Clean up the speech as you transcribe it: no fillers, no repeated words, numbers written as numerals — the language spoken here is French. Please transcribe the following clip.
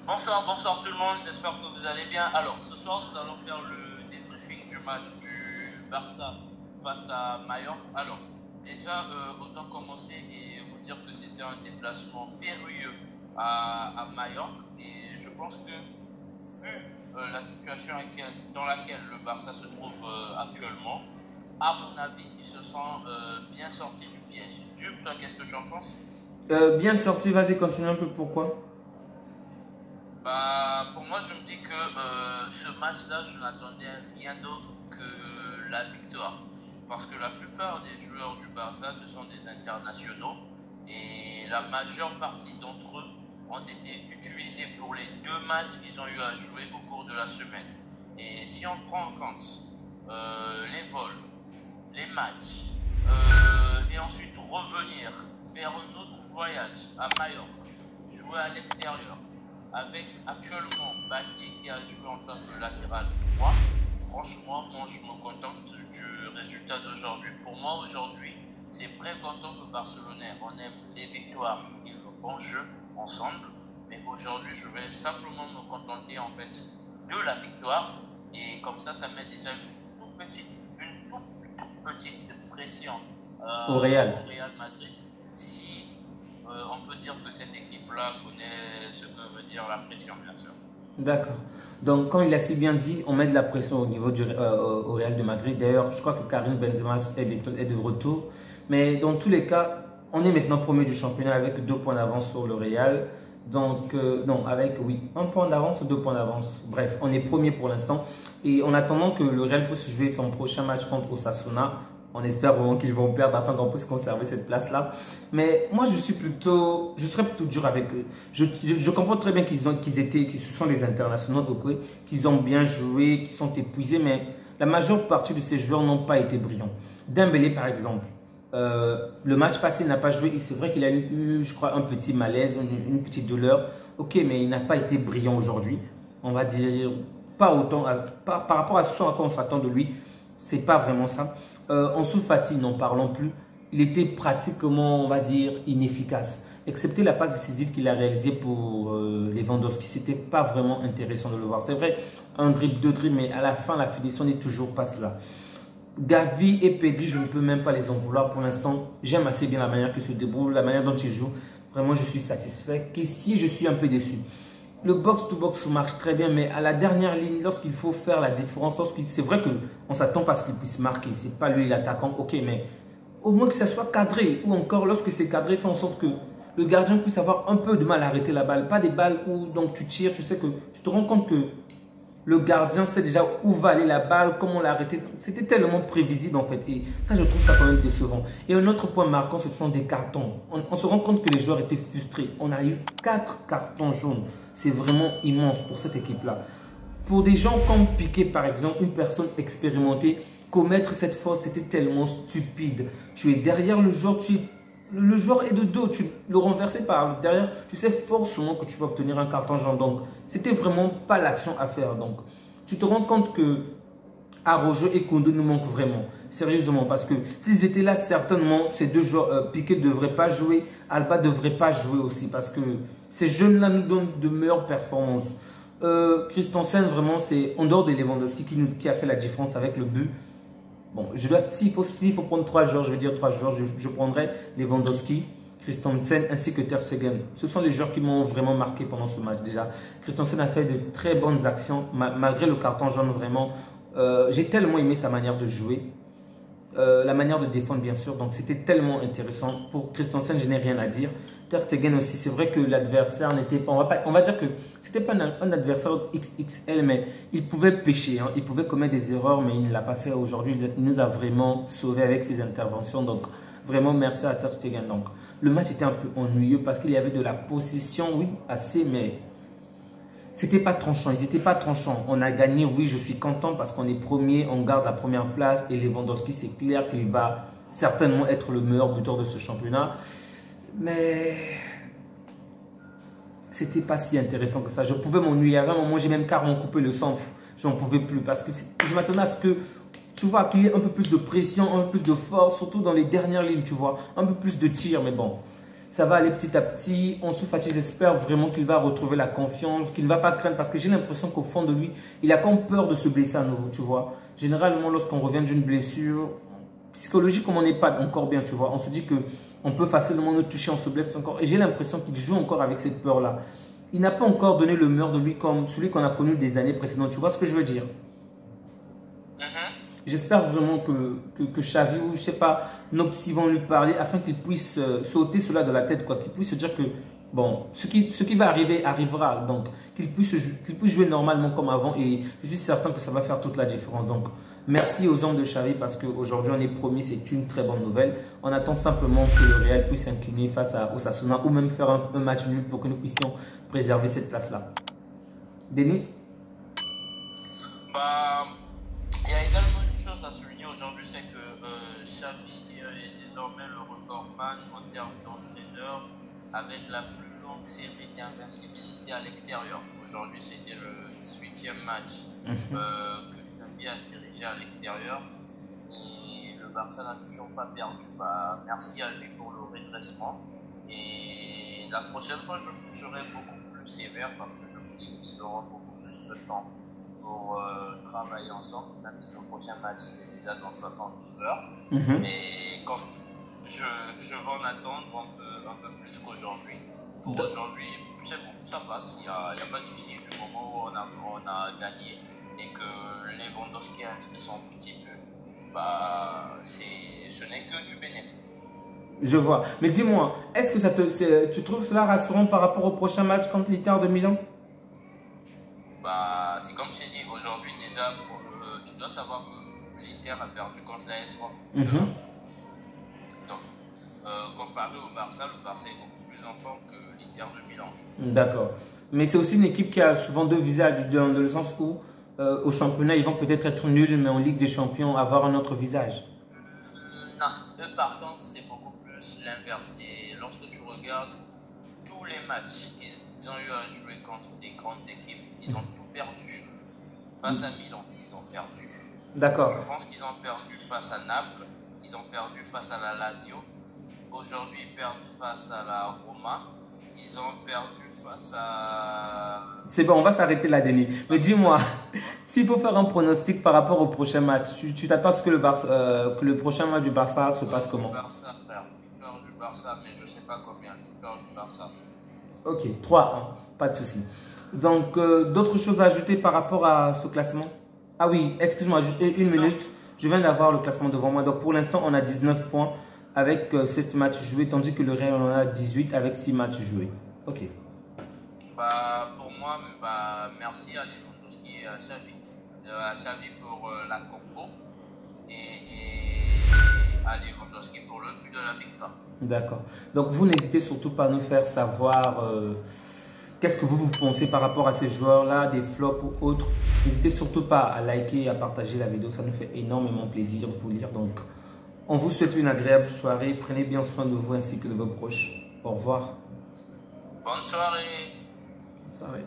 Bonsoir, bonsoir tout le monde, j'espère que vous allez bien. Alors, ce soir, nous allons faire le débriefing du match du Barça face à Mallorca. Alors, déjà, autant commencer et vous dire que c'était un déplacement périlleux à Mallorca. Et je pense que, vu la situation dans laquelle le Barça se trouve actuellement, à mon avis, ils se sont bien sortis du piège. Jules, toi, qu'est-ce que tu en penses? Bien sorti, vas-y, continue un peu, pourquoi? Pour moi, je me dis que ce match-là, je n'attendais rien d'autre que la victoire. Parce que la plupart des joueurs du Barça, ce sont des internationaux. Et la majeure partie d'entre eux ont été utilisés pour les 2 matchs qu'ils ont eu à jouer au cours de la semaine. Et si on prend en compte les vols, les matchs, et ensuite revenir, faire un autre voyage à Mallorca, jouer à l'extérieur, avec actuellement Bailly qui a joué en tant que latéral droit, franchement, moi je me contente du résultat d'aujourd'hui. Pour moi, aujourd'hui, c'est vrai qu'en tant que Barcelonais, on aime les victoires et le bon jeu ensemble, mais aujourd'hui, je vais simplement me contenter en fait de la victoire, et comme ça met déjà une toute petite pression Au Real. au Real Madrid. Si on peut dire que cette équipe-là connaît ce que veut dire la pression, bien sûr. D'accord. Donc, comme il a si bien dit, on met de la pression au niveau au Real de Madrid. D'ailleurs, je crois que Karim Benzema est de retour. Mais dans tous les cas, on est maintenant premier du championnat avec 2 points d'avance sur le Real. Donc, non, avec, oui, 1 point d'avance ou 2 points d'avance. Bref, on est premier pour l'instant. Et en attendant que le Real puisse jouer son prochain match contre Osasuna, on espère vraiment qu'ils vont perdre afin qu'on puisse conserver cette place-là. Mais moi, je serais plutôt dur avec eux. Je comprends très bien qu'ils ce sont des internationaux, okay, qu'ils ont bien joué, qu'ils sont épuisés, mais la majeure partie de ces joueurs n'ont pas été brillants. Dembélé, par exemple, le match passé, il n'a pas joué. Et c'est vrai qu'il a eu, je crois, un petit malaise, une petite douleur. Ok, mais il n'a pas été brillant aujourd'hui. On va dire, pas autant, par rapport à ce à quoi on s'attend de lui, c'est pas vraiment ça. Ansu Fati, n'en parlons plus. Il était pratiquement, on va dire, inefficace. Excepté la passe décisive qu'il a réalisée pour Lewandowski, c'était pas vraiment intéressant de le voir. C'est vrai, un dribble, 2 dribbles, mais à la fin, la finition n'est toujours pas cela. Gavi et Pedri, je ne peux même pas les en vouloir pour l'instant. J'aime assez bien la manière qu'ils se débrouillent, la manière dont ils jouent. Vraiment, je suis satisfait. Qu'ici, je suis un peu déçu. Le box-to-box marche très bien, mais à la dernière ligne, lorsqu'il faut faire la différence, c'est vrai qu'on s'attend pas à ce qu'il puisse marquer. Ce n'est pas lui l'attaquant, ok, mais au moins que ça soit cadré. Ou encore, lorsque c'est cadré, fait en sorte que le gardien puisse avoir un peu de mal à arrêter la balle. Pas des balles où donc, tu tires, tu sais que tu te rends compte que le gardien sait déjà où va aller la balle, comment l'arrêter. C'était tellement prévisible en fait. Et ça, je trouve ça quand même décevant. Et un autre point marquant, ce sont des cartons. On se rend compte que les joueurs étaient frustrés. On a eu 4 cartons jaunes. C'est vraiment immense pour cette équipe-là. Pour des gens comme Piqué, par exemple, une personne expérimentée, commettre cette faute, c'était tellement stupide. Tu es derrière le joueur, le joueur est de dos, tu le renversais par derrière, tu sais forcément que tu vas obtenir un carton jaune. Donc, c'était vraiment pas l'action à faire. Donc, tu te rends compte que Araujo et Koundé nous manquent vraiment, sérieusement, parce que s'ils étaient là, certainement, ces 2 joueurs, Piqué ne devrait pas jouer, Alba ne devrait pas jouer aussi, parce que ces jeunes-là nous donnent de meilleures performances. Christensen, vraiment, c'est en dehors de Lewandowski qui a fait la différence avec le but. Bon, s'il faut prendre 3 joueurs, je vais dire 3 joueurs, je prendrai Lewandowski, Christensen ainsi que Ter Stegen. Ce sont les joueurs qui m'ont vraiment marqué pendant ce match déjà. Christensen a fait de très bonnes actions, malgré le carton jaune, vraiment. J'ai tellement aimé sa manière de jouer, la manière de défendre bien sûr, donc c'était tellement intéressant. Pour Christensen, je n'ai rien à dire. Ter Stegen aussi, c'est vrai que l'adversaire n'était pas, on va dire que c'était pas un adversaire XXL, mais il pouvait pécher, hein, il pouvait commettre des erreurs, mais il ne l'a pas fait aujourd'hui. Il nous a vraiment sauvés avec ses interventions, donc vraiment merci à Ter Stegen. Donc le match était un peu ennuyeux parce qu'il y avait de la possession, oui, assez, mais c'était pas tranchant, ils n'étaient pas tranchants. On a gagné, oui, je suis content parce qu'on est premier, on garde la première place et Lewandowski, c'est clair qu'il va certainement être le meilleur buteur de ce championnat. Mais c'était pas si intéressant que ça. Je pouvais m'ennuyer. À un moment, j'ai même carrément coupé le centre. Je n'en pouvais plus parce que je m'attendais à ce que, tu vois, qu'il y ait un peu plus de pression, un peu plus de force, surtout dans les dernières lignes, tu vois. Un peu plus de tir, mais bon. Ça va aller petit à petit. On se fatigue. J'espère vraiment qu'il va retrouver la confiance, qu'il ne va pas craindre. Parce que j'ai l'impression qu'au fond de lui, il a comme peur de se blesser à nouveau, tu vois. Généralement, lorsqu'on revient d'une blessure, psychologiquement, on n'est pas encore bien, tu vois. On se dit qu'on peut facilement nous toucher, on se blesse encore. Et j'ai l'impression qu'il joue encore avec cette peur-là. Il n'a pas encore donné le meilleur de lui comme celui qu'on a connu des années précédentes. Tu vois ce que je veux dire? J'espère vraiment que Xavi ou je ne sais pas, nos psys vont lui parler afin qu'il puisse sauter cela de la tête, quoi. Qu'il puisse se dire que bon, ce qui va arriver arrivera. Donc, qu'il puisse jouer normalement comme avant. Et je suis certain que ça va faire toute la différence. Donc, merci aux hommes de Xavi parce qu'aujourd'hui on est promis, c'est une très bonne nouvelle. On attend simplement que le Real puisse s'incliner face à Osasuna ou même faire un match nul pour que nous puissions préserver cette place-là. Denis? Bah, il y a également une chose à souligner aujourd'hui, c'est que Xavi est désormais le recordman en termes d'entraîneur avec la plus longue série d'invincibilité à l'extérieur. Aujourd'hui, c'était le 18e match que Xavi a dirigé à l'extérieur et le Barça n'a toujours pas perdu. Bah, merci à lui pour le redressement. Et la prochaine fois, je serai beaucoup plus sévère parce que je me dis qu'ils auront beaucoup plus de temps pour travailler ensemble, même si le prochain match c'est déjà dans 72 heures. Mais comme je vais en attendre un peu plus qu'aujourd'hui. Pour aujourd'hui, c'est bon, ça passe, il n'y a pas de souci du moment où on a gagné et que Lewandowski a inscrit son petit but, bah, ce n'est que du bénéfice. Je vois. Mais dis-moi, est-ce que tu trouves cela rassurant par rapport au prochain match contre l'Inter de Milan? Bah, c'est comme je t'ai dit, aujourd'hui déjà, tu dois savoir que l'Inter a perdu contre l'AS Rome. Donc, comparé au Barça, le Barça est beaucoup plus en forme que l'Inter de Milan. D'accord. Mais c'est aussi une équipe qui a souvent deux visages, dans le sens où au championnat, ils vont peut-être être nuls, mais en Ligue des Champions, avoir un autre visage. Non, eux par contre, c'est beaucoup plus l'inverse. Et lorsque tu regardes tous les matchs qu'ils ont eu à jouer contre des grandes équipes, ils ont tout perdu. Face à Milan, ils ont perdu. D'accord. Je pense qu'ils ont perdu face à Naples, ils ont perdu face à la Lazio. Aujourd'hui, ils perdent face à la Roma. Ils ont perdu face à... C'est bon, on va s'arrêter là, Denis. Mais dis-moi, s'il faut faire un pronostic par rapport au prochain match, tu t'attends à ce que le prochain match du Barça se passe comment? Barça, frère. Ils perdent du Barça, mais je ne sais pas combien. Ils perdent du Barça. Ok, 3-1, pas de souci. Donc, d'autres choses à ajouter par rapport à ce classement? Ah oui, excuse-moi, une minute. Je viens d'avoir le classement devant moi. Donc, pour l'instant, on a 19 points avec 7 matchs joués, tandis que le Real en a 18 avec 6 matchs joués. Ok. Bah, pour moi, bah, merci à Lewandowski et à Xavi. À Xavi pour la compo et à Lewandowski pour le but de la victoire. D'accord. Donc, vous n'hésitez surtout pas à nous faire savoir qu'est-ce que vous pensez par rapport à ces joueurs-là, des flops ou autres. N'hésitez surtout pas à liker et à partager la vidéo. Ça nous fait énormément plaisir de vous lire. Donc, on vous souhaite une agréable soirée. Prenez bien soin de vous ainsi que de vos proches. Au revoir. Bonne soirée. Bonne soirée.